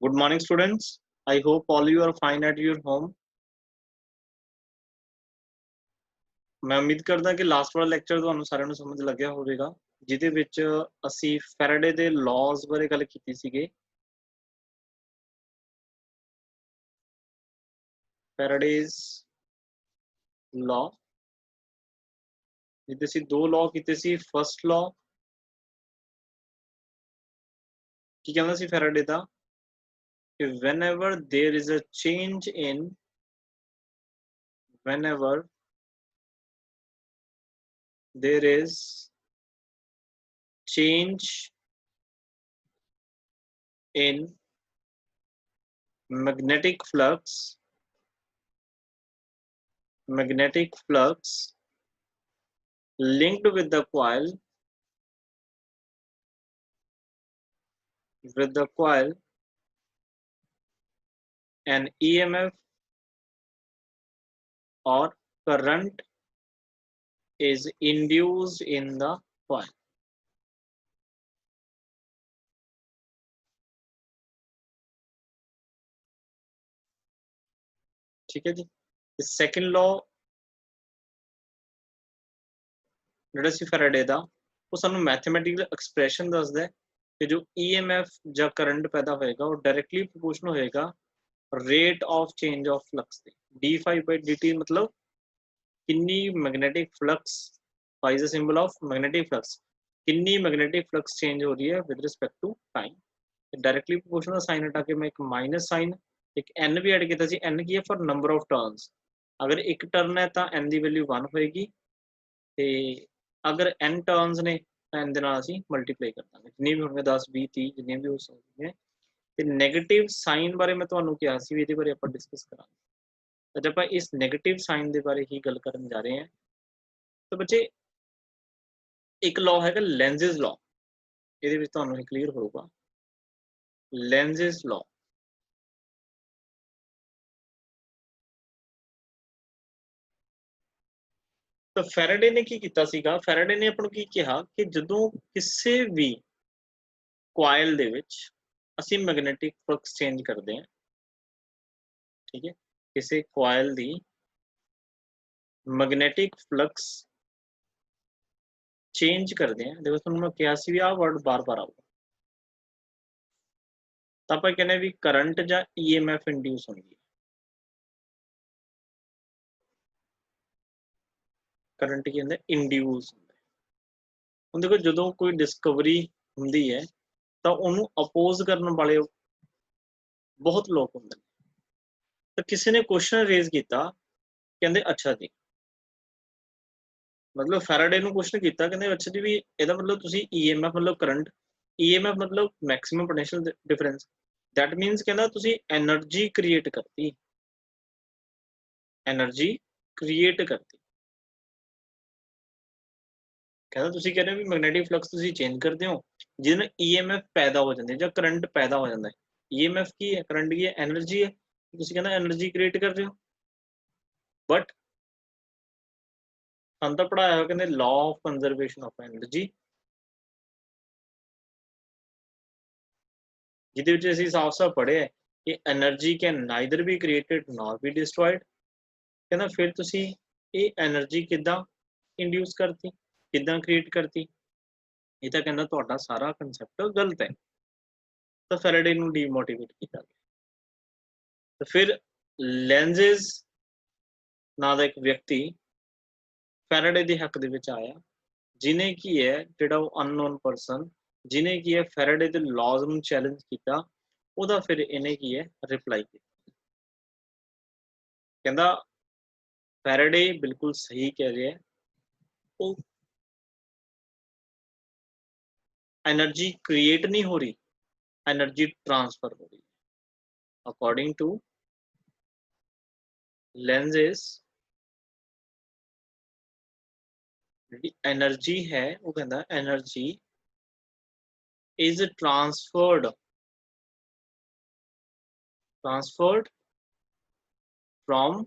Good morning, students. I hope all you are fine at your home. मैं उम्मीद करदा कि लास्ट वाला ਲੈਕਚਰ ਤੁਹਾਨੂੰ ਸਾਰਿਆਂ ਨੂੰ ਸਮਝ ਲੱਗਿਆ ਹੋਵੇਗਾ ਜਿਹਦੇ ਵਿੱਚ ਅਸੀਂ ਫੈਰਾਡੇ ਦੇ ਲਾਜ਼ ਬਾਰੇ ਗੱਲ ਕੀਤੀ ਸੀਗੇ। ਫੈਰਾਡੇਜ਼ ਲਾਅ ਜਿਹਦੇ ਅਸੀਂ ਦੋ ਲਾਅ ਕੀਤੇ ਸੀ। ਫਰਸਟ ਲਾਅ ਕੀ ਕਹਿੰਦਾ ਸੀ ਫੈਰਾਡੇ ਦਾ ਕਿ whenever there is a change in whenever there is change in magnetic flux linked with the coil an EMF or current is induced in the coil। ठीक है जी। ਸੈਕੰਡ ਲਾਅ ਜਿਹੜਾ ਸੀ ਫੈਰਾਡੇ ਦਾ ਉਹ ਸਾਨੂੰ mathematical expression ਦੱਸਦਾ ਹੈ ਕਿ ਜੋ EMF ਜਾਂ ਕਰੰਟ ਪੈਦਾ ਹੋਏਗਾ ਉਹ ਡਾਇਰੈਕਟਲੀ ਪ੍ਰੋਪੋਰਸ਼ਨਲ ਹੋਏਗਾ rate of change of flux ਦੇ d∅dt मतलब किन्नी magnetic flux y is a symbol of magnetic flux किन्नी मैग्नेटिक फ्लक्स चेंज हो रही है with respect to time. Directly proportional sign हटा के मैं एक माइनस साइन एक n भी ऐड किया सी n की है फॉर नंबर ऑफ टर्न्स। अगर एक टर्न है तो n की वैल्यू 1 होएगी ते अगर n टर्न्स ने तो n दे नाल असीं मल्टीप्लाई कर दांगे जिन्ने भी होंगे 10 20 30 जिन्ने भी हो सकते हैं। ते नेगेटिव साइन बारे मैं तुहानूं कहा सी भी इहदे बारे आपां डिस्कस करांगे। तो जब आप इस नेगेटिव साइन के बारे ही गल करन जा रहे हैं तो बच्चे एक लॉ है लेंजेस लॉ ये क्लीयर होगा। लेंजेस लॉ तो फैराडे ने की कीता सीगा फैराडे ने अपन की कहा कि जदों किसी भी कॉइल दे विच असीं मैग्नेटिक फ्लक्स चेंज करते हैं ठीक है किसी coil the magnetic flux change करते हैं देखो तुहानूं मैं कहा सी भी आ वर्ड बार बार आऊगा तो आप कहने भी करंट या EMF इंड्यूस होंगी करंट की होंगे इंड्यूस हुण देखो जो कोई डिस्कवरी होंगी है तो उन्होंने अपोज करने वाले बहुत लोग होंगे तो किसी ने क्वेश्चन रेज किया कहते अच्छा जी मतलब फैराडे ने क्वेश्चन किया कहते अच्छा जी भी यदा मतलब तुसी EMF मतलब करंट EMF मतलब मैक्सिमम पोटेंशियल डिफरेंस दैट मीनस कहना तुसी एनर्जी क्रिएट करती कहना तुसी कह रहे हो भी मैग्नेटिक फ्लक्स तुसी चेंज करते हो जिसमें EMF पैदा हो जाते हैं या करंट पैदा हो जाता है। EMF की है करंट की है एनर्जी है तुसी कहना एनर्जी क्रिएट कर रहे हो बट हम तो पढ़ाया हो कहते law of conservation of energy जिहदे विच असीं साफ साफ पढ़े है कि energy can neither be created nor be destroyed कहना फिर तुसी ये एनर्जी किद्दां इंड्यूस करती किद्दां क्रिएट करती ये तो कहना तुहाडा सारा कंसैप्ट गलत है तो फैराडे नूं डीमोटिवेट किया गया। तो फिर लेंजेस नाम का एक व्यक्ति फैराडे के हक दे विच आया जिन्हें की है जिहड़ा अननोन परसन जिन्हें की है फैराडे के लॉज नूं चैलेंज किया उहदा फिर इन्हें की है रिप्लाई किया कहंदा फैराडे बिल्कुल सही कह रहा है वो एनर्जी क्रिएट नहीं हो रही एनर्जी ट्रांसफर हो रही है अकॉर्डिंग टू लेंजेस एनर्जी है वो कहता energy is transferred from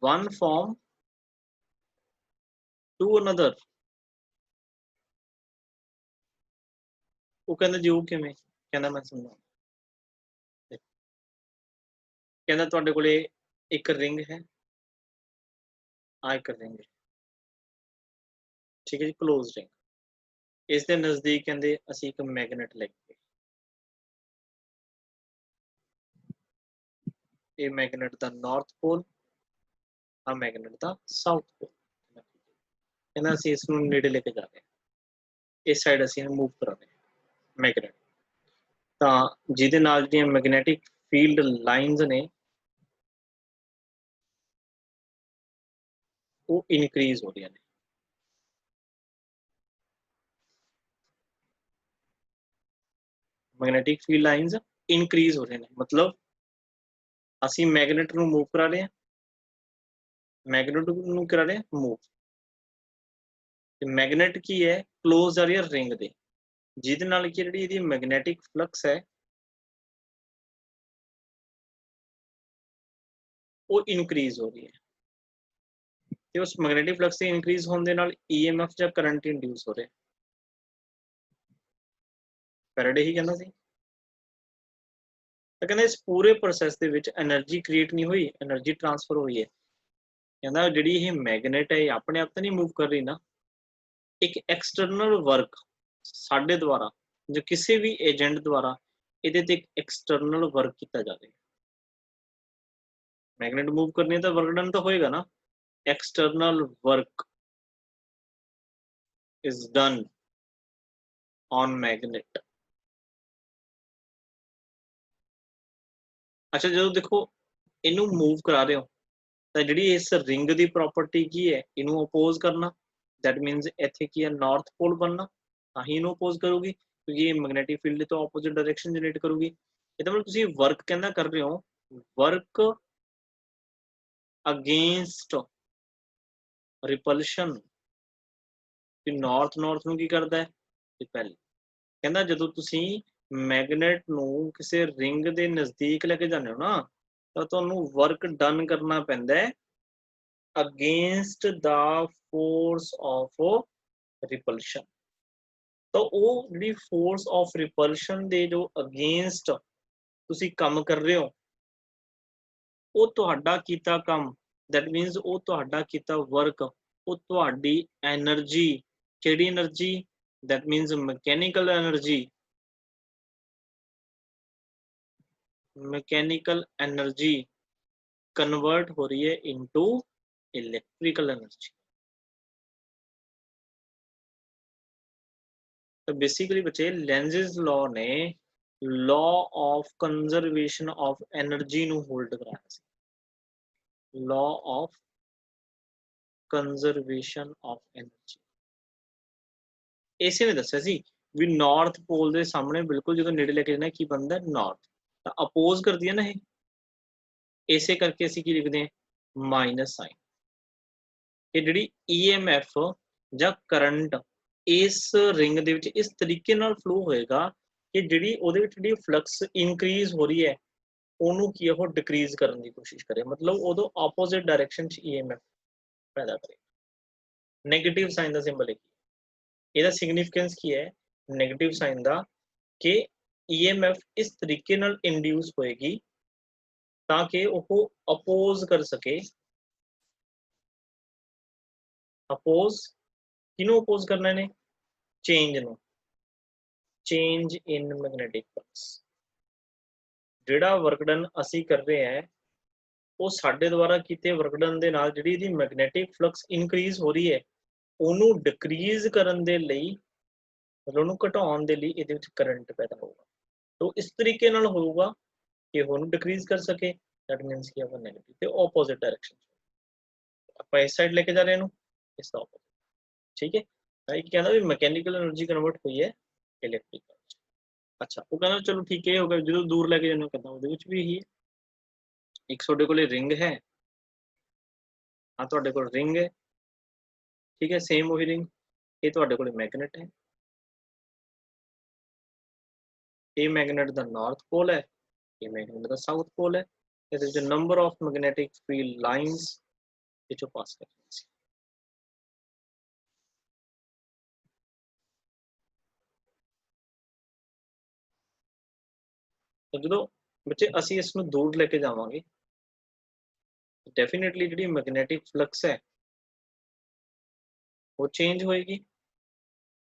one form to another वो कहंदा जी वो किवें कहंदा मैं समझाउंदा कहंदा तुहाडे कोले एक रिंग है आ एक रिंग है ठीक है जी क्लोज रिंग इस दे नज़दीक कहंदे असीं एक मैगनेट लैके ये मैगनेट दा नॉर्थ पोल आ मैगनेट दा साउथ पोल कहंदा असीं इस नूं नेड़े लेके जा रहे हैं इस साइड असीं मूव करा रहे हैं मैगनेट ਤਾਂ ਜਿਹਦੇ ਨਾਲ ਜਿਹੜੀਆਂ ਮੈਗਨੈਟਿਕ ਫੀਲਡ ਲਾਈਨਸ ਨੇ ਉਹ ਇਨਕਰੀਜ਼ ਹੋ ਰਹੀਆਂ ਨੇ ਮੈਗਨੈਟਿਕ ਫੀਲਡ ਲਾਈਨਸ ਇਨਕਰੀਜ਼ ਹੋ ਰਹੀਆਂ ਨੇ ਮਤਲਬ ਅਸੀਂ ਮੈਗਨੇਟ ਨੂੰ ਮੂਵ ਕਰਾ ਰਹੇ ਹਾਂ ਮੈਗਨੇਟ ਨੂੰ ਕਰਾ ਰਹੇ ਹਾਂ ਮੂਵ ਤੇ ਮੈਗਨੇਟ ਕੀ ਹੈ ਕਲੋਜ਼ ਆ ਰਹੀ ਹੈ ਰਿੰਗ ਦੇ ਜਿਹਦੇ ਨਾਲ ਕੀ ਜਿਹੜੀ ਇਹਦੀ ਮੈਗਨੈਟਿਕ ਫਲਕਸ ਹੈ ਉਹ ਇਨਕਰੀਜ਼ ਹੋ ਰਹੀ ਹੈ ਤੇ ਉਸ ਮੈਗਨੈਟਿਕ ਫਲਕਸ ਦੇ ਇਨਕਰੀਜ਼ ਹੋਣ ਦੇ ਨਾਲ ਈਐਮਐਫ ਜਾਂ ਕਰੰਟ ਇੰਡਿਊਸ ਹੋ ਰਿਹਾ ਫੈਰਾਡੇ ਹੀ ਕਹਿੰਦਾ ਸੀ ਤਾਂ ਕਹਿੰਦਾ ਇਸ ਪੂਰੇ ਪ੍ਰੋਸੈਸ ਦੇ ਵਿੱਚ એનર્ਜੀ ਕ੍ਰੀਏਟ ਨਹੀਂ ਹੋਈ એનર્ਜੀ ਟ੍ਰਾਂਸਫਰ ਹੋਈ ਹੈ ਕਹਿੰਦਾ ਜਿਹੜੀ ਇਹ ਮੈਗਨੇਟ ਹੈ ਇਹ ਆਪਣੇ ਆਪ ਤਾਂ ਨਹੀਂ ਮੂਵ ਕਰ ਰਹੀ ਨਾ ਇੱਕ ਐਕਸਟਰਨਲ ਵਰਕ ਸਾਡੇ ਦੁਆਰਾ ਜਾਂ ਕਿਸੇ ਵੀ ਏਜੰਟ ਦੁਆਰਾ ਇਹਦੇ ਤੇ ਇੱਕ ਐਕਸਟਰਨਲ ਵਰਕ ਕੀਤਾ ਜਾ ਰਿਹਾ ਮੈਗਨੇਟ ਮੂਵ ਕਰਨੀ ਹੈ ਤਾਂ ਵਰਕ ਡਨ ਤਾਂ ਹੋਏਗਾ ਨਾ external work is done on magnet अच्छा जो देखो इनू मूव करा रहे हो तो जी इस रिंग की प्रॉपर्टी की है इनू अपोज करना दैट मीनस इत्थे की है नॉर्थ पोल बनना तां ही इनू अपोज करूगी क्योंकि ये मैग्नेटिक फील्ड तो ऑपोजिट डायरेक्शन जनरेट करूगी ਇਹਦਾ ਮਤਲਬ ਤੁਸੀਂ ਵਰਕ ਕਹਿੰਦਾ ਕਰ ਰਹੇ ਹੋ ਵਰਕ ਅਗੇਂਸਟ ਰਿਪਲਸ਼ਨ ਕਿ ਨਾਰਥ ਨੂੰ ਕੀ ਕਰਦਾ ਹੈ ਰਿਪੈਲ ਕਹਿੰਦਾ ਜਦੋਂ ਤੁਸੀਂ ਮੈਗਨੇਟ ਨੂੰ ਕਿਸੇ ਰਿੰਗ ਦੇ ਨਜ਼ਦੀਕ ਲੈ ਕੇ ਜਾਂਦੇ ਹੋ ਨਾ ਤਾਂ ਤੁਹਾਨੂੰ ਵਰਕ ਡਨ ਕਰਨਾ ਪੈਂਦਾ ਹੈ against the force of repulsion ਤਾਂ ਉਹ ਜਿਹੜੀ ਫੋਰਸ ਆਫ ਰਿਪਲਸ਼ਨ ਦੇ ਜੋ ਅਗੇਂਸਟ ਤੁਸੀਂ ਕੰਮ ਕਰ ਰਹੇ ਹੋ ਉਹ ਤੁਹਾਡਾ ਕੀਤਾ ਕੰਮ that means ਉਹ ਤੁਹਾਡਾ ਕੀਤਾ ਵਰਕ ਉਹ ਤੁਹਾਡੀ એનર્ਜੀ ਕਿਹੜੀ energy that means mechanical energy convert हो रही है into electrical energy तो बेसिकली बच्चे लेंजेस लॉ ने law of conservation of energy ਨੂੰ ਹੋਲਡ ਕਰਾਇਆ ਸੀ law of conservation of energy ਇਸੇ ਨੇ ਦੱਸਿਆ ਸੀ ਵੀ ਨਾਰਥ ਪੋਲ ਦੇ ਸਾਹਮਣੇ ਬਿਲਕੁਲ ਜਦੋਂ ਨੇੜੇ ਲੈ ਕੇ ਜਾਣਾ ਕੀ ਬਣਦਾ ਨਾਰਥ ਤਾਂ ਅਪੋਜ਼ ਕਰਦੀ ਹੈ ਨਾ ਇਹ ਇਸੇ ਕਰਕੇ ਅਸੀਂ ਕੀ ਲਿਖਦੇ ਹਾਂ ਮਾਈਨਸ ਸਾਈਨ ਇਹ ਜਿਹੜੀ ਈਐਮਐਫ ਜਾਂ ਕਰੰਟ ਇਸ ਰਿੰਗ ਦੇ ਵਿੱਚ ਇਸ ਤਰੀਕੇ ਨਾਲ ਫਲੋ ਹੋਏਗਾ ਕਿ ਜਿਹੜੀ ਉਹਦੇ ਵਿੱਚ ਜਿਹੜੀ ਫਲਕਸ ਇਨਕਰੀਜ਼ ਹੋ ਰਹੀ ਹੈ ਉਹਨੂੰ ਕੀ ਉਹ ਡਿਕਰੀਜ਼ ਕਰਨ ਦੀ ਕੋਸ਼ਿਸ਼ ਕਰੇ ਮਤਲਬ ਉਦੋਂ ਆਪੋਜ਼ਿਟ ਡਾਇਰੈਕਸ਼ਨ 'ਚ ਈਐਮਐਫ ਪੈਦਾ ਕਰੇ ਨੈਗੇਟਿਵ ਸਾਈਨ ਦਾ ਸਿੰਬਲ ਹੈ ਇਹਦਾ ਸਿਗਨੀਫੀਕੈਂਸ ਕੀ ਹੈ ਨੈਗੇਟਿਵ ਸਾਈਨ ਦਾ ਕਿ ਈਐਮਐਫ ਇਸ ਤਰੀਕੇ ਨਾਲ ਇੰਡਿਊਸ ਹੋਏਗੀ ਤਾਂ ਕਿ ਉਹ ਅਪੋਜ਼ ਕਰ ਸਕੇ ਅਪੋਜ਼ ਕਿਹਨੂੰ ਅਪੋਜ਼ ਕਰਨਾ ਨੇ ਚੇਂਜ ਨੂੰ ਚੇਂਜ ਇਨ ਮੈਗਨੈਟਿਕ ਫਲਕਸ ਜਿਹੜਾ ਵਰਕ ਡਨ ਅਸੀਂ ਕਰ ਰਹੇ ਹਾਂ ਉਹ ਸਾਡੇ ਦੁਆਰਾ ਕੀਤੇ ਵਰਕ ਡਨ ਦੇ ਨਾਲ ਜਿਹੜੀ ਇਹਦੀ ਮੈਗਨੈਟਿਕ ਫਲਕਸ ਇਨਕਰੀਜ਼ ਹੋ ਰਹੀ ਹੈ ਉਹਨੂੰ ਡਿਕਰੀਜ਼ ਕਰਨ ਦੇ ਲਈ ਮਤਲਬ ਉਹਨੂੰ ਘਟਾਉਣ ਦੇ ਲਈ ਇਹਦੇ ਵਿੱਚ ਕਰੰਟ ਪੈਦਾ ਹੋਊਗਾ तो इस तरीके नाल होगा कि ਉਹਨੂੰ डिक्रीज कर सके दैट मींस कि ਆਪਾਂ नेगेटिव ਤੇ ऑपोजिट डायरेक्शन ਆਪਾਂ ਇਸ ਸਾਈਡ ਲੈ ਕੇ ਜਾ ਰਹੇ ਇਹਨੂੰ ਇਸ ਦਾ ऑपोजिट ठीक है ਤਾਂ ਇਹ ਕਹਿੰਦਾ ਵੀ ਮੈਕੈਨੀਕਲ એનર્ਜੀ ਕਨਵਰਟ ਹੋਈ ਹੈ ਇਲੈਕਟ੍ਰਿਕਲ ਅੱਛਾ ਉਹ ਕਹਿੰਦਾ ਚਲੋ ਠੀਕ ਹੈ ਹੋ ਗਿਆ ਜਦੋਂ ਦੂਰ ਲੈ ਕੇ ਜਾਂਦੇ ਕਹਿੰਦਾ ਉਹਦੇ ਵਿੱਚ ਵੀ ਇਹੀ ਹੈ ਇੱਕ ਤੁਹਾਡੇ ਕੋਲੇ ਰਿੰਗ ਹੈ ਆ ਤੁਹਾਡੇ ਕੋਲ ਰਿੰਗ ਹੈ ਠੀਕ ਹੈ ਸੇਮ ਉਹੀ ਰਿੰਗ ਇਹ ਤੁਹਾਡੇ ਕੋਲੇ ਮੈਗਨੇਟ ਹੈ ਇਹ ਮੈਗਨੇਟ ਦਾ ਨਾਰਥ ਪੋਲ ਹੈ ਇਹ ਮੈਗਨੇਟ ਦਾ ਸਾਊਥ ਪੋਲ ਹੈ ਇਹਦੇ ਵਿੱਚ number of magnetic field lines ਵਿੱਚੋਂ ਪਾਸ ਕਰ ਰਹੀਆਂ ਸੀ तो जो बच्चे ਅਸੀਂ ਇਸ ਨੂੰ दूर लेके जावांगे डेफिनेटली ਜਿਹੜੀ मैग्नेटिक फ्लक्स है वो चेंज होएगी,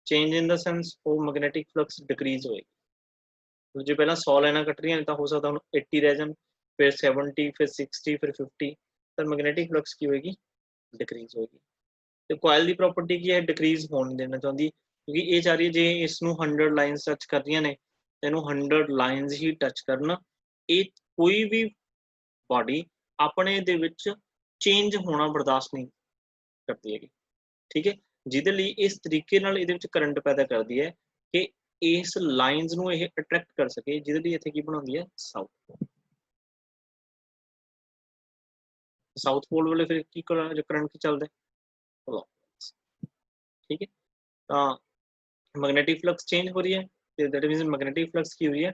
चेंज इन द सेंस वो मैग्नेटिक फ्लक्स डिक्रीज होएगी। तो जो पहला 100 लाइना कट रही हैं तो हो सकता है 80 रह जान, फिर 70, फिर 60, फिर 50, तो मैग्नेटिक फ्लक्स की होएगी डिक्रीज होएगी। तो कोयल की प्रॉपर्टी की है डिक्रीज होने देना चाहती, क्योंकि ये चाह रही है जे इसनों 100 लाइन्स टच कर रही ने तेनों 100 लाइन्स ही टच करना, ये कोई भी बॉडी अपने दे विच चेंज होना बर्दाश्त नहीं करती है। ठीक है, जिहदे लई इस तरीके नाल इहदे विच करंट पैदा करदी है कि इस लाइन्स नूं इह अट्रैक्ट कर सके, जिहदे लई इत्थे की बनाउंदी है साउथ साउथ पोल वाले फिर की करंट की चलदा है। ठीक है, तो मैग्नेटिक फ्लक्स चेंज हो रही है, तो दैट मीन्स मैग्नेटिक फ्लक्स की हुई है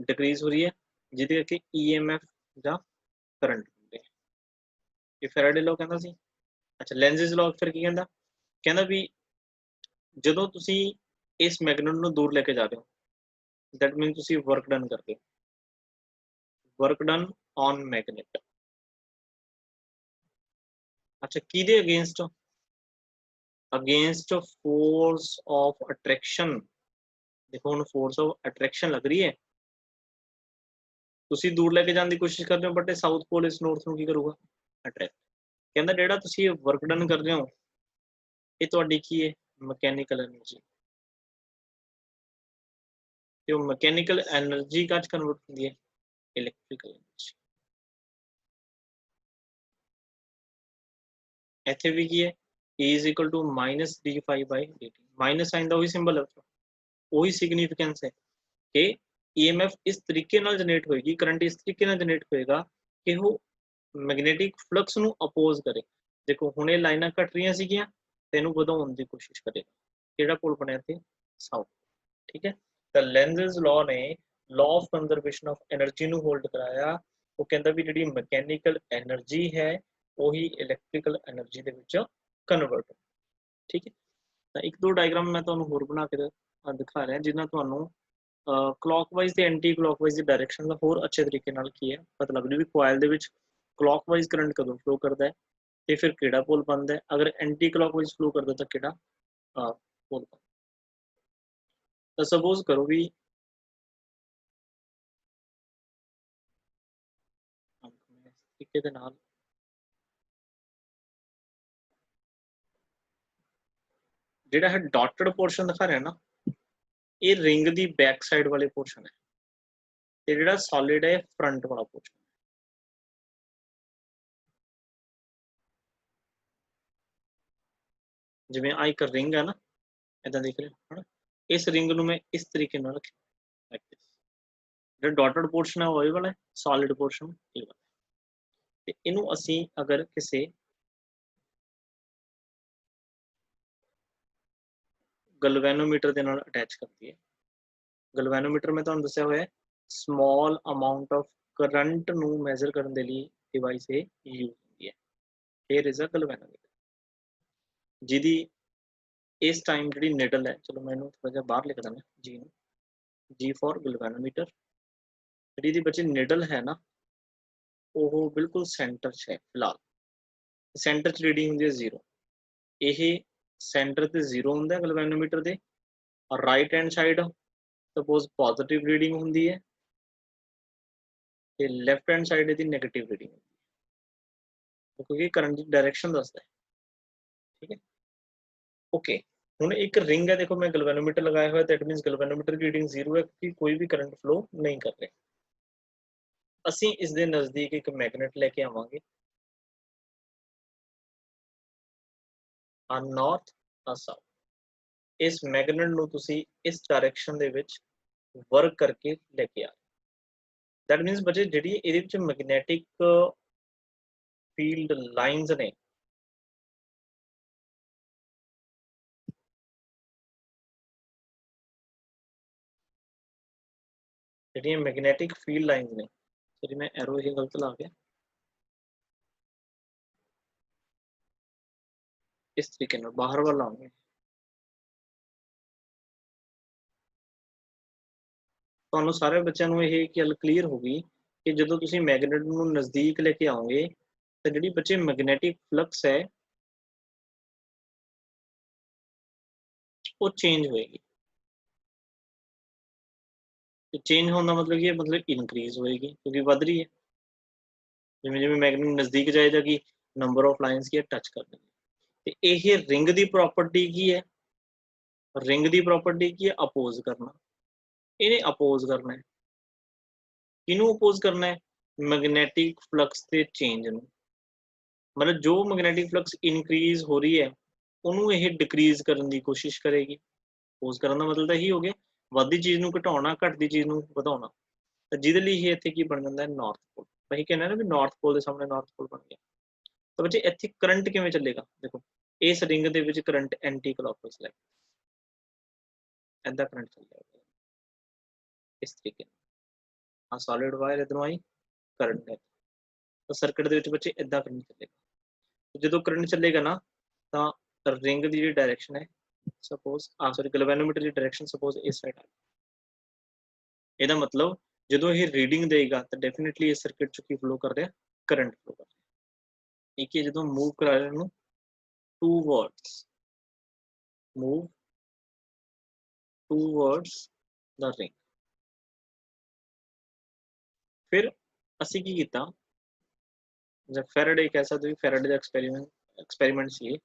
डिक्रीज हो रही है, जिहदे करके ईएमएफ ਜਾਂ करंट ਹੁੰਦੇ हैं। ये फैराडे लॉ कहता सी। अच्छा, लेंजिस लॉ फिर की कहता, कहता भी ਜਦੋਂ ਤੁਸੀਂ ਇਸ ਮੈਗਨੇਟ ਨੂੰ ਦੂਰ ਲੈ ਕੇ ਜਾ ਰਹੇ ਹੋ, दैट मीन ਤੁਸੀਂ वर्क डन ਕਰਦੇ ਹੋ, वर्क डन ऑन मैगनेट। अच्छा, किहदे against? Against force of attraction. देखो हुण फोर्स ऑफ अट्रैक्शन लग रही है, ਤੁਸੀਂ ਦੂਰ ਲੈ ਕੇ ਜਾਣ ਦੀ ਕੋਸ਼ਿਸ਼ ਕਰਦੇ ਹੋ, बट साउथ पोल इस नॉर्थ ਨੂੰ ਕੀ ਕਰੂਗਾ? अट्रैक्ट। कहता ਜਿਹੜਾ ਤੁਸੀਂ वर्क डन कर रहे हो ये ਤੁਹਾਡੀ ਕੀ है? Mechanical energy. तो मैकेनिकल एनर्जी का कन्वर्ट होती है इलैक्ट्रिकल एनर्जी। इत्थे भी की है E is equal to minus d phi by d t, minus sign का वही सिंबल है, वही सिग्निफिकेंस है कि ईएमएफ इस तरीके नाल जनरेट होएगी, करंट इस तरीके नाल जनरेट होएगा कि वो मैग्नेटिक फ्लक्स ਨੂੰ अपोज करे। देखो हुण ये लाइनां घट रही सीगियां ते इहनूं ਵਧਾਉਣ ਦੀ कोशिश करेगा, ਕਿਹੜਾ पोल ਬਣਿਆ ਇੱਥੇ? साउथ। ठीक है, तो लेंजिस लॉ ने law of conservation of energy ਨੂੰ होल्ड कराया। वो कहता भी ਜਿਹੜੀ मैकेनिकल एनर्जी है वही इलैक्ट्रिकल एनर्जी ਦੇ ਵਿੱਚ कन्वर्ट। ठीक है, तो एक दो डायग्राम मैं ਤੁਹਾਨੂੰ ਹੋਰ ਬਣਾ ਕੇ ਦਿਖਾ ਰਿਹਾ ਜਿਨ੍ਹਾਂ ਤੁਹਾਨੂੰ क्लॉकवाइज ਤੇ एंटी क्लॉकवाइज ਦੀ डायरेक्शन ਦਾ ਹੋਰ अच्छे तरीके ਨਾਲ ਕੀ है पता लग जू भी कोयल ਦੇ ਵਿੱਚ क्लॉकवाइज करंट कदों फ्लो करता है ਤੇ फिर ਕਿਹੜਾ पोल बनता है, अगर एंटी क्लॉकवाइज फ्लो करता तो ਕਿਹੜਾ पोल बनता। तो सपोज करो भी तरीके ਦੇ ਨਾਲ ਜਿਹੜਾ ਹੈ डॉटेड पोर्शन दिखा रहा है ना, ये रिंग दी बैक साइड वाले पोर्शन है, ਤੇ ਜਿਹੜਾ सॉलिड है फ्रंट वाला पोर्शन। जिवें आ एक रिंग है ना, इदां देख रहे हो है ना, इस रिंग ਨੂੰ मैं इस तरीके ਨਾਲ रखिया लाइक दिस, जो डॉटेड पोर्शन है वो ये वाला है, सॉलिड पोर्शन ये वाला है। ਤੇ ਇਹਨੂੰ ਅਸੀਂ अगर किसी गलवेनोमीटर ਦੇ ਨਾਲ ਅਟੈਚ ਕਰਦੀ ਹੈ, ਗਲਵੈਨੋਮੀਟਰ ਮੈਂ ਤੁਹਾਨੂੰ ਦੱਸਿਆ ਹੋਇਆ ਹੈ स्मॉल अमाउंट ऑफ करंट ਨੂੰ ਮੈਜ਼ਰ ਕਰਨ ਦੇ ਲਈ डिवाइस ਇਹ यूज ਹੁੰਦੀ ਹੈ। here is a galvanometer ਜਿਹਦੀ इस टाइम जी निडल है, चलो मैं थोड़ा जहा बाहर लिख देना जी ਨੂੰ, जी फॉर गलवैनोमीटर। जी बच्चे निडल है ना वो बिल्कुल सेंटर च है, फिलहाल सेंटर च रीडिंग होंगी है 0, ये सेंटर ते 0 होंगे गलवैनोमीटर के, और right hand side suppose positive reading होंगी है, लैफ्ट हैंड साइड यदि नैगेटिव रीडिंग होंगी है, क्योंकि करंट की डायरेक्शन दसदा है। ठीक है, ओके। हुण एक रिंग है, देखो मैं गलवैनोमीटर लगाया हुआ है, दैट मीन्स गलवैनोमीटर की रीडिंग 0 है क्योंकि कोई भी करंट फ्लो नहीं कर रहे। ਅਸੀਂ ਇਸ ਦੇ ਨਜ਼ਦੀਕ ਇੱਕ ਮੈਗਨੇਟ ਲੈ ਕੇ ਆਵਾਂਗੇ, ਆ ਨਾਰਥ ਆ ਸਾਊਥ। ਇਸ ਮੈਗਨੇਟ ਨੂੰ ਤੁਸੀਂ ਇਸ ਡਾਇਰੈਕਸ਼ਨ ਦੇ ਵਿੱਚ ਵਰਕ ਕਰਕੇ ਲੈ ਕੇ ਆ, दैट मीन्स ਬੱਚੇ ਜਿਹੜੀ ਇਹਦੇ ਵਿੱਚ ਮੈਗਨੈਟਿਕ ਫੀਲਡ ਲਾਈਨਸ ਨੇ ਜਿਹੜੀਆਂ ਮੈਗਨੈਟਿਕ ਫੀਲਡ ਲਾਈਨਸ ਨੇ, ਸੌਰੀ मैं एरो ये गलत ला गया, इस तरीके ਨਾਲ बाहर वाला आऊंगे। ਤੁਹਾਨੂੰ ਸਾਰੇ ਬੱਚਿਆਂ ਨੂੰ ਇਹ ਗੱਲ ਕਲੀਅਰ ਹੋ ਗਈ ਕਿ ਜਦੋਂ ਤੁਸੀਂ ਮੈਗਨੇਟ ਨੂੰ ਨਜ਼ਦੀਕ ਲੈ ਕੇ ਆਓਗੇ ਤਾਂ ਜਿਹੜੀ ਬੱਚੇ ਮੈਗਨੈਟਿਕ ਫਲਕਸ ਹੈ ਉਹ ਚੇਂਜ ਹੋਏਗੀ। ਤੇ ਚੇਂਜ ਹੋਣ ਦਾ ਮਤਲਬ ਕੀ ਹੈ, ਮਤਲਬ ਇਨਕਰੀਜ਼ ਹੋਏਗੀ ਕਿਉਂਕਿ ਵੱਧ ਰਹੀ ਹੈ। ਜਿਵੇਂ ਜਿਵੇਂ ਮੈਗਨੇਟ ਨਜ਼ਦੀਕ ਜਾਏਗਾ ਕਿ number of lines Ki touch ਕਰਨਗੇ। ਤੇ ਇਹ ਰਿੰਗ ਦੀ ਪ੍ਰੋਪਰਟੀ ਕੀ ਹੈ, ਰਿੰਗ ਦੀ ਪ੍ਰੋਪਰਟੀ ਕੀ ਹੈ, ਅਪੋਜ਼ ਕਰਨਾ। ਇਹਨੇ ਅਪੋਜ਼ ਕਰਨਾ ਹੈ, ਕਿਹਨੂੰ ਅਪੋਜ਼ ਕਰਨਾ ਹੈ, ਮੈਗਨੈਟਿਕ ਫਲਕਸ ਦੇ ਚੇਂਜ ਨੂੰ। ਮਤਲਬ ਜੋ ਮੈਗਨੈਟਿਕ ਫਲਕਸ ਇਨਕਰੀਜ਼ ਹੋ ਰਹੀ ਹੈ ਉਹਨੂੰ ਇਹ ਡਿਕਰੀਜ਼ ਕਰਨ ਦੀ ਕੋਸ਼ਿਸ਼ ਕਰੇਗੀ। ਅਪੋਜ਼ ਕਰਨ ਦਾ ਮਤਲਬ ਤਾਂ ਇਹੀ ਹੋ ਗਿਆ, ਵੱਧਦੀ ਚੀਜ਼ ਨੂੰ ਘਟਾਉਣਾ, ਘਟਦੀ ਚੀਜ਼ ਨੂੰ ਵਧਾਉਣਾ। ਤਾਂ ਜਿਹਦੇ ਲਈ ਇਹ ਇੱਥੇ ਕੀ ਬਣ ਜਾਂਦਾ ਹੈ, ਨਾਰਥ ਪੋਲ। ਅਸੀਂ ਕਹਿੰਦੇ ਨਾ ਵੀ ਨਾਰਥ ਪੋਲ ਦੇ ਸਾਹਮਣੇ ਨਾਰਥ ਪੋਲ ਬਣ ਗਿਆ। ਤਾਂ ਬੱਚੇ ਇੱਥੇ ਕਰੰਟ ਕਿਵੇਂ ਚੱਲੇਗਾ, ਦੇਖੋ ਇਸ ਰਿੰਗ ਦੇ ਵਿੱਚ ਕਰੰਟ ਐਂਟੀ ਕਲੌਕਵਾਈਜ਼ ਲੈ ਏਦਾਂ ਕਰੰਟ ਚੱਲੇਗਾ ਇਸ ਤਰੀਕੇ ਨਾਲ। ਆ ਸੋਲਿਡ ਵਾਇਰ ਇਧਰੋਂ ਆਈ, ਕਰੰਟ ਹੈ ਤਾਂ ਸਰਕਟ ਦੇ ਵਿੱਚ ਬੱਚੇ ਇਦਾਂ ਕਰੰਟ ਚੱਲੇਗਾ। ਜਦੋਂ ਕਰੰਟ ਚੱਲੇਗਾ ਨਾ ਤਾਂ ਰਿੰਗ ਦੀ ਜਿਹੜੀ ਡਾਇਰੈਕਸ਼ਨ ਹੈ, ਸਪੋਜ਼ ਸੌਰੀ ਗੈਲਵੇਨੋਮੀਟਰ ਦੀ ਡਾਇਰੈਕਸ਼ਨ ਸਪੋਜ਼ ਇਸ ਸਾਈਡ ਆ। ਇਹਦਾ ਮਤਲਬ ਜਦੋਂ ਇਹ ਰੀਡਿੰਗ ਦੇਗਾ ਤਾਂ ਡੈਫੀਨਿਟਲੀ ਇਸ ਸਰਕਟ ਚ ਕੀ ਫਲੋ ਕਰ ਰਿਹਾ, ਕਰੰਟ ਫਲੋ ਕਰ ਰਿਹਾ। ਇੱਕ ਜਦੋਂ ਮੂਵ ਕਰਾ ਰਿਹਾ ਨੂੰ towards move towards the ring। ਫਿਰ ਅਸੀਂ ਕੀ ਕੀਤਾ, ਜਾਂ ਫੈਰਾਡੇ ਕਹਿ ਸਕਦੇ ਹੋ, ਫੈਰਾਡੇ ਦਾ ਐਕਸਪੈਰੀਮੈਂਟ ਸੀ।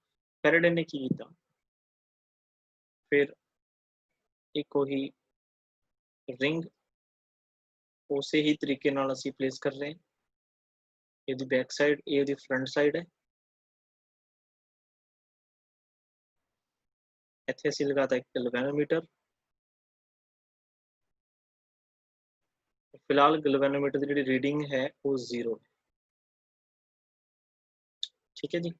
ਫੈਰਾਡੇ ਨੇ ਕੀ ਕੀਤਾ, ਫਿਰ ਇੱਕ ਉਹੀ ਰਿੰਗ ਉਸੇ ਹੀ ਤਰੀਕੇ ਨਾਲ ਅਸੀਂ ਪਲੇਸ ਕਰ ਰਹੇ ਹਾਂ। ਇਹਦੀ ਬੈਕ ਸਾਈਡ, ਇਹ ਉਹਦੀ ਫਰੰਟ ਸਾਈਡ ਹੈ। ਇੱਥੇ ਅਸੀਂ ਲਗਾਤਾ ਇੱਕ ਗੈਲਵੇਨੋਮੀਟਰ। ਫਿਲਹਾਲ ਗੈਲਵੇਨੋਮੀਟਰ ਦੀ ਜਿਹੜੀ ਰੀਡਿੰਗ ਹੈ ਉਹ 0 ਹੈ। ਠੀਕ ਹੈ ਜੀ।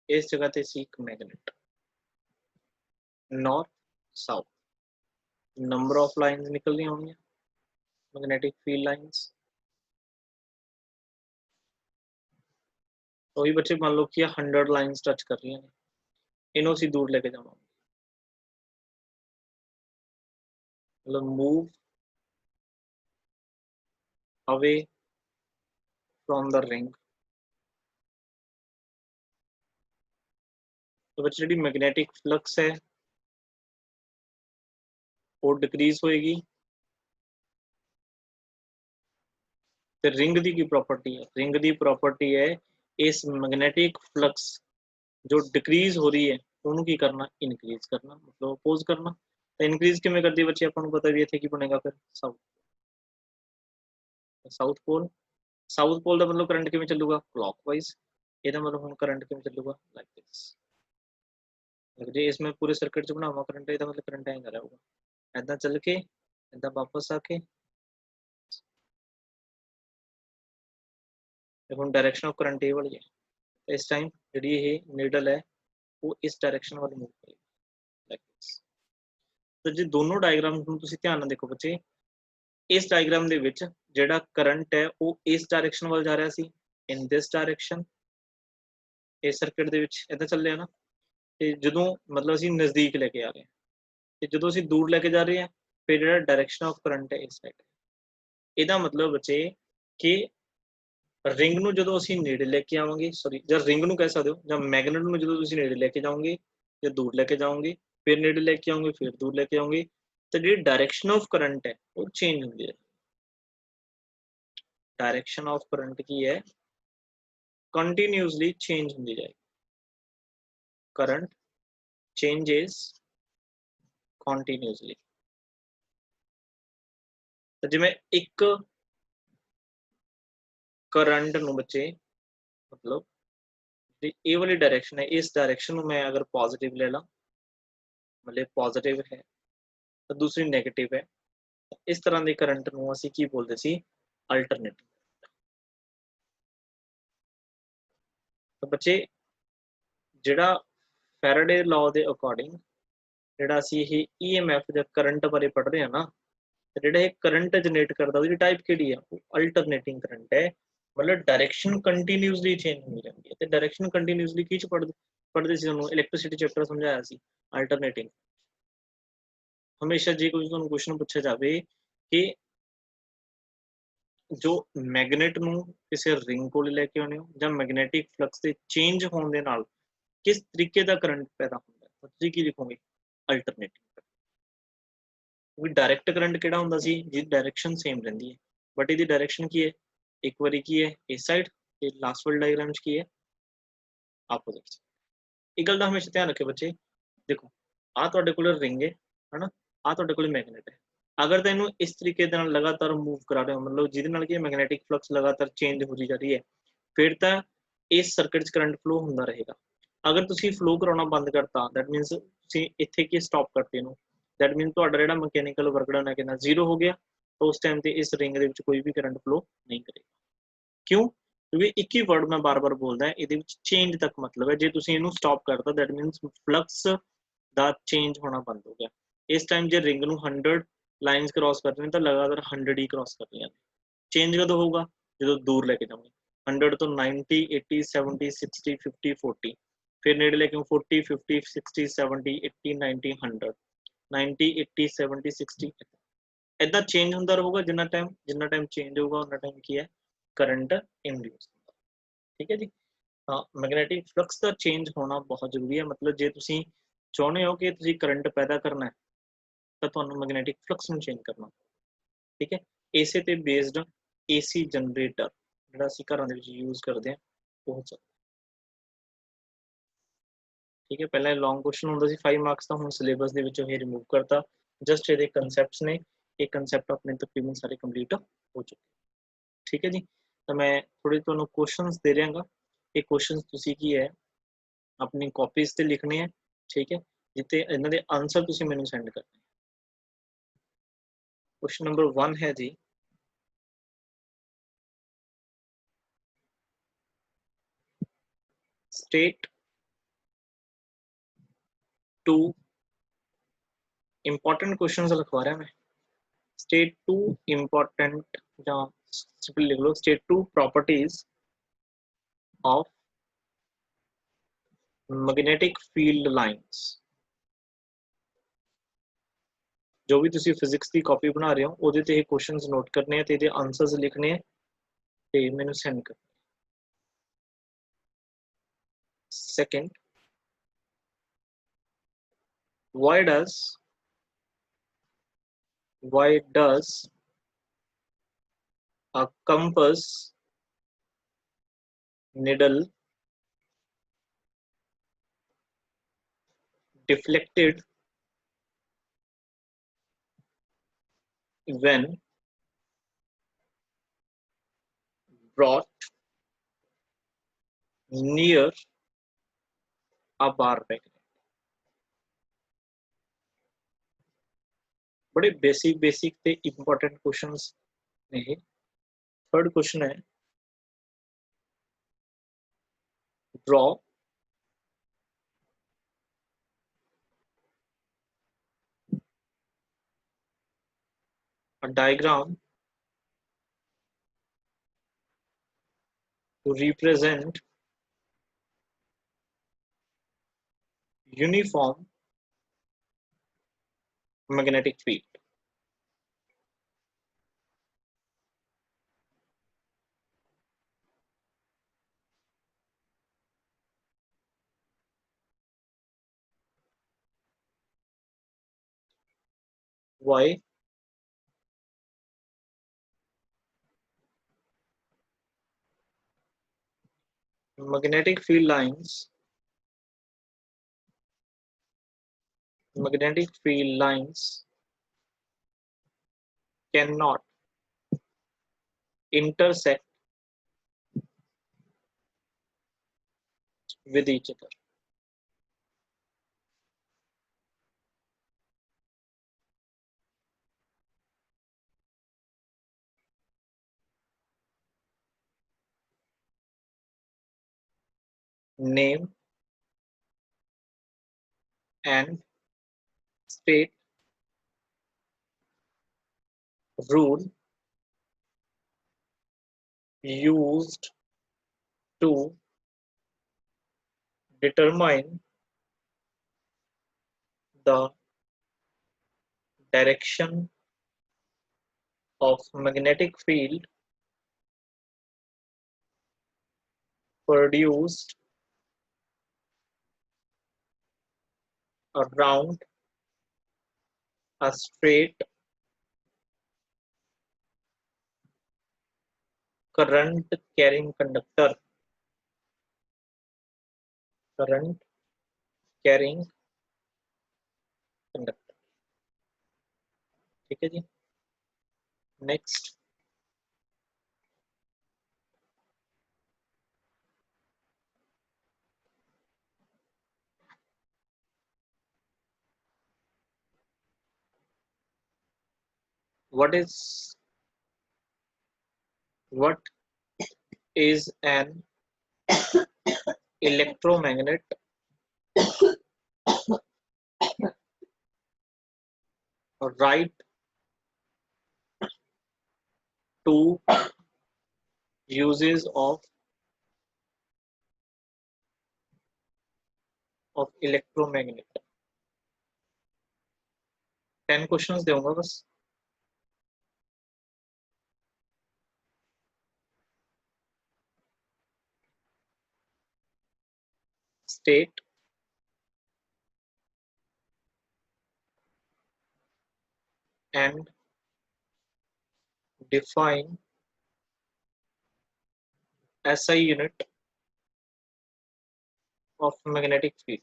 ਇਸ ਜਗ੍ਹਾ ਤੇ ਸੀ ਇੱਕ magnet, north south number of lines निकलनी होंगी, मैग्नेटिक फील्ड लाइंस। तो ही बच्चे मान लो कि 100 लाइंस टच कर रही हैं, इन्हों से दूर लेके जाना, मतलब move away from the ring. तो बच्चे जी मैग्नेटिक फ्लक्स है वो डिक्रीज होएगी। तो रिंग दी की प्रॉपर्टी है, रिंग दी प्रॉपर्टी है इस मैग्नेटिक फ्लक्स जो डिक्रीज हो रही है उन्होंने की करना, इनक्रीज करना, मतलब अपोज करना। तो इनक्रीज किमें करती है बच्चे, अपन को पता भी है कि बनेगा फिर south, south pole. South pole का मतलब करंट किमें चलूगा, क्लॉकवाइज। ਇਹਦਾ मतलब हम करंट किमें चलूगा, लाइक दिस। जे इसमें पूरे सर्किट च बनावा करंट, ਇਹਦਾ मतलब करंट ऐ रहूगा, ऐदा चल के ऐदा वापस आके ਹੁਣ डायरेक्शन ऑफ करंट ये वाली है। तो इस टाइम जी ये नीडल है वो इस डायरेक्शन वाली मूव करेगी, लाइक दिस। तो जो दोनों डायग्राम ਨੂੰ ਤੁਸੀਂ ਧਿਆਨ ਨਾਲ ਦੇਖੋ ਬੱਚੇ, ਇਸ ਡਾਇਗਰਾਮ ਦੇ ਵਿੱਚ ਜਿਹੜਾ ਕਰੰਟ ਹੈ ਉਹ ਇਸ ਡਾਇਰੈਕਸ਼ਨ ਵੱਲ ਜਾ ਰਿਹਾ ਸੀ, ਇਨ ਦਿਸ ਡਾਇਰੈਕਸ਼ਨ। ਇਸ ਸਰਕਟ ਦੇ ਵਿੱਚ ਇਦਾਂ ਚੱਲ ਰਿਹਾ ਨਾ। ਤੇ ਜਦੋਂ ਮਤਲਬ ਅਸੀਂ ਨਜ਼ਦੀਕ ਲੈ ਕੇ ਆ ਰਹੇ ਹਾਂ ਤੇ ਜਦੋਂ ਅਸੀਂ ਦੂਰ ਲੈ ਕੇ ਜਾ ਰਹੇ ਹਾਂ ਫਿਰ ਜਿਹੜਾ ਡਾਇਰੈਕਸ਼ਨ ਆਫ ਕਰੰਟ ਹੈ ਇਸ ਸਾਈਡ। ਇਹਦਾ ਮਤਲਬ ਬੱਚੇ ਕਿ ਰਿੰਗ ਨੂੰ ਜਦੋਂ ਅਸੀਂ ਨੇੜੇ ਲੈ ਕੇ ਆਵਾਂਗੇ, ਸੌਰੀ ਜਾਂ ਰਿੰਗ ਨੂੰ ਕਹਿ ਸਕਦੇ ਹੋ, ਜਾਂ ਮੈਗਨੇਟ ਨੂੰ ਜਦੋਂ ਤੁਸੀਂ ਨੇੜੇ ਲੈ ਕੇ ਜਾਓਗੇ ਜਾਂ ਦੂਰ ਲੈ ਕੇ ਜਾਓਗੇ, ਫਿਰ ਨੇੜੇ ਲੈ ਕੇ ਆਓਗੇ, ਫਿਰ ਦੂਰ ਲੈ ਕੇ ਆਓਗੇ, ਤਾਂ ਜਿਹੜੀ ਡਾਇਰੈਕਸ਼ਨ ਆਫ ਕਰੰਟ ਹੈ ਉਹ ਚੇਂਜ ਹੁੰਦੀ ਹੈ। डायरेक्शन ऑफ करंट की है कंटिन्यूसली चेंज होती जाएगी, करंट चेंजेस कंटिन्यूसली। तो जिवें एक करंट नूं बच्चे मतलब ये वाली डायरेक्शन है, इस डायरेक्शन में अगर पॉजिटिव ले ला, मतलब पॉजिटिव है तो दूसरी नेगेटिव है, इस तरह के करंट नूं असीं की बोलते सी, अल्टरनेटिव। तो बच्चे जिहड़ा फैराडे लॉ के अकॉर्डिंग जिहड़ा असीं ये EMF ਜਾਂ करंट बारे पढ़ रहे हैं ना, तो जिहड़ा ये करंट जनरेट करता उसकी टाइप किहड़ी है, वो अल्टरनेटिंग करंट है। मतलब डायरेक्शन कंटिन्यूसली चेंज हो जाती है। तो डायरेक्शन कंटिन्यूसली की पढ़ पढ़ते सी तुहानूं इलैक्ट्रिसिटी चैप्टर समझाया सी अल्टरनेटिंग। हमेशा जे कोई तुहानूं क्वेश्चन पूछा जावे कि जो मैगनेट नूं किसी रिंग कोल लैके आउणे हो जां मैगनेटिक फ्लक्स दे चेंज होण दे नाल किस तरीके दा करंट पैदा हुंदा है, तां तुसीं की लिखोगे? अल्टरनेटिंग। क्योंकि डायरैक्ट करंट किहड़ा हुंदा सी जिहदी डायरैक्शन सेम रहिंदी है, बट इहदी डायरैक्शन की है, एक वारी की है इस साइड ते लास्ट वाले डायग्राम च की है अपोजिट साइड। इह गल दा हमेशा ध्यान रखियो बच्चे, देखो आ तुहाडे कोल रिंग है ना, आ तुहाडे कोल मैगनेट है। अगर तुम इहनूं इस तरीके दे नाल लगातार मूव करा रहे हो, मतलब जिहदे नाल कि मैगनेटिक फ्लक्स लगातार चेंज होती जा रही है, फिर तां इस सर्किट च करंट फ्लो हुंदा रहेगा। अगर तुसीं फ्लो कराउणा बंद करता, दैट मीनस तुसीं इत्थे की स्टॉप करते इहनूं, दैट मीन तुहाडा जिहड़ा मैकेनिकल वर्क डन है कितना जीरो हो गया, तो उस टाइम ते इस रिंग दे विच कोई भी करंट फ्लो नहीं करेगा। क्यों? क्योंकि एक ही वर्ड मैं बार बार बोलदा इहदे विच चेंज तक मतलब है, जे तुसीं इहनूं स्टॉप करता दैट मीनस फ्लक्स दा चेंज होना बंद हो गया। इस टाइम जे रिंग नूं 100 लाइन्स क्रॉस करनी है, तो लगातार 100 ही क्रॉस करनियां ने। चेंज कदों होगा? जो दूर लेके जाओगे, 100 तो 90 80 70 60 50 40, फिर नेड़े लेके 40 50 60 70 80 90 100 90 80 70 60 इदा चेंज होंदा रहूगा। जिन्ना टाइम चेंज होगा उन्ना टाइम की है करंट इंड्यूस। ठीक है जी। हाँ, मैगनेटिक फ्लक्स का चेंज होना बहुत जरूरी है। मतलब जे तुसीं चाहुंदे हो कि तुसीं करंट पैदा करना है, तो तुहानूं मैगनेटिक फ्लक्स नूं चेंज करना। ठीक है, इसे ते बेस्ड एसी जनरेटर जिहड़ा असीं घरां दे विच यूज करदे हां वो हो सकदा। ठीक है, पहला लॉन्ग क्वेश्चन हुंदा सी 5 मार्क्स दा, हुण सिलेबस दे विचों ये रिमूव करता। जस्ट इहदे कंसैप्ट्स ने, ये कंसैप्ट अपने तकरीबन सारे कंप्लीट हो चुके। ठीक है जी, तो मैं थोड़े तुहानूं क्वेश्चंस दे रहांगा। ये क्वेश्चंस तुसीं की है अपनी कॉपीज ते लिखने हैं। ठीक है, जिते इन्हां दे आंसर तुसीं मैनूं सेंड करने। क्वेश्चन नंबर 1 है जी, स्टेट टू इंपॉर्टेंट क्वेश्चंस लिखवा रहा मैं। स्टेट टू इंपॉर्टेंट या सिंपल लिख लो, state two properties of magnetic field lines. जो भी तुसी फिजिक्स की कॉपी बना रहे हो ਉਹਦੇ ਤੇ ਇਹ क्वेश्चंस नोट करने हैं ਤੇ ਇਹਦੇ आंसर्स लिखने हैं ਤੇ ਮੈਨੂੰ सेंड कर। Second, why does a compass needle deflected when brought near a bar magnet? बड़े बेसिक ते इंपॉर्टेंट क्वेश्चंस ने ये। थर्ड क्वेश्चन है, draw a diagram to represent uniform magnetic field. Why magnetic field lines cannot intersect with each other? Name and state rule used to determine the direction of magnetic field produced around a straight current carrying conductor. Current carrying conductor. ठीक है जी. Next, what is an electromagnet? Write two uses of electromagnet. 10 questions दूंगा बस. State and define SI unit of magnetic field.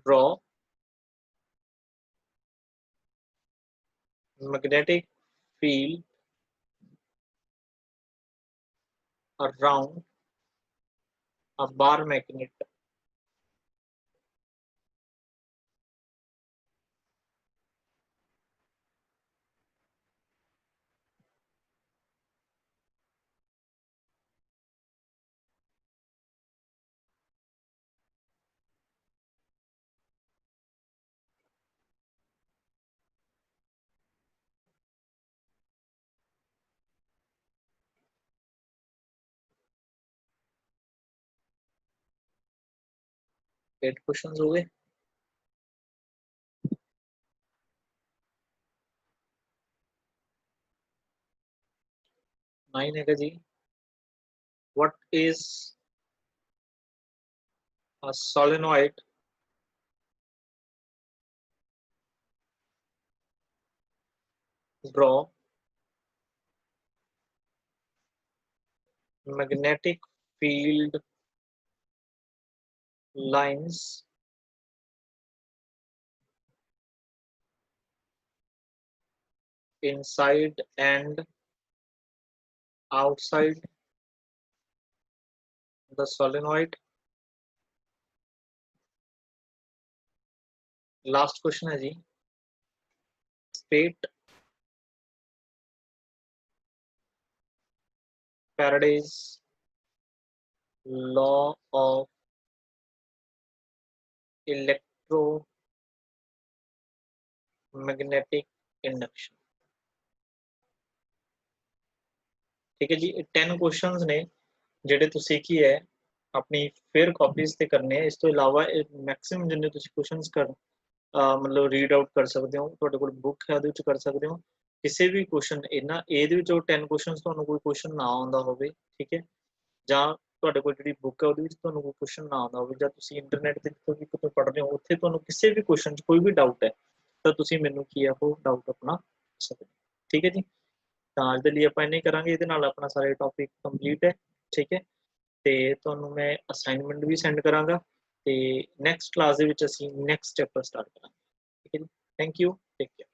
Draw magnetic field around a bar magnet. Eight questions हो गए. 9 है जी. What is a solenoid? Draw magnetic field lines inside and outside the solenoid. Last question है जी. State Faraday's law of electromagnetic induction. ठीक है जी. 10 questions ने ਜਿਹੜੇ ਤੁਸੀਂ ਕੀ ਹੈ ਆਪਣੀ ਫਿਰ ਕਾਪੀਜ਼ ਤੇ ਕਰਨੇ ਆ. ਇਸ ਤੋਂ ਇਲਾਵਾ ਮੈਕਸਿਮਮ ਜਿੰਨੇ ਤੁਸੀਂ ਕੁਐਸਚਨਸ ਕਰ ਮਤਲਬ ਰੀਡ ਆਊਟ ਕਰ ਸਕਦੇ ਹੋ. ਤੁਹਾਡੇ ਕੋਲ ਬੁੱਕ ਹੈ ਉਹਦੇ ਵਿੱਚ ਕਰ ਸਕਦੇ ਹੋ. ਕਿਸੇ ਵੀ ਕੁਐਸਚਨ ਇਹਦੇ ਵਿੱਚੋਂ 10 ਕੁਐਸਚਨਸ ਤੁਹਾਨੂੰ ਕੋਈ ਕੁਐਸਚਨ ਨਾ ਆਉਂਦਾ ਹੋਵੇ, ਠੀਕ ਹੈ, ਜਾਂ ਤੁਹਾਡੇ ਕੋਲ ਜਿਹੜੀ ਬੁੱਕ ਹੈ ਉਹਦੇ ਵਿੱਚ ਤੁਹਾਨੂੰ ਕੋਈ ਕੁਐਸਚਨ ਨਾ ਆਉਂਦਾ ਹੋਵੇ, ਜਾਂ ਤੁਸੀਂ ਇੰਟਰਨੈਟ ਤੇ ਜਿੱਥੋਂ ਵੀ ਕਿਤੋਂ ਪੜ੍ਹਦੇ ਹੋ ਉੱਥੇ ਤੁਹਾਨੂੰ ਕਿਸੇ ਵੀ ਕੁਐਸਚਨ 'ਚ ਕੋਈ ਵੀ ਡਾਊਟ ਹੈ ਤਾਂ ਤੁਸੀਂ ਮੈਨੂੰ ਕੀ ਹੈ ਉਹ ਡਾਊਟ ਆਪਣਾ ਪੁੱਛ ਸਕਦੇ ਹੋ. ਠੀਕ ਹੈ ਜੀ. ਤਾਂ ਅੱਜ ਦੇ ਲਈ ਆਪਾਂ ਇੰਨੇ ਹੀ ਕਰਾਂਗੇ. ਇਹਦੇ ਨਾਲ ਆਪਣਾ ਸਾਰਾ ਟੌਪਿਕ ਕੰਪਲੀਟ ਹੈ. ਠੀਕ ਹੈ. ਤੇ ਤੁਹਾਨੂੰ ਮੈਂ ਅਸਾਈਨਮੈਂਟ ਵੀ ਸੈਂਡ ਕਰਾਂਗਾ ਤੇ ਨੈਕਸਟ ਕਲਾਸ ਦੇ ਵਿੱਚ ਅਸੀਂ ਨੈਕਸਟ ਚੈਪਟਰ ਸਟਾਰਟ ਕਰਾਂਗੇ. ਠੀਕ ਹੈ ਜੀ. Thank you. Take care.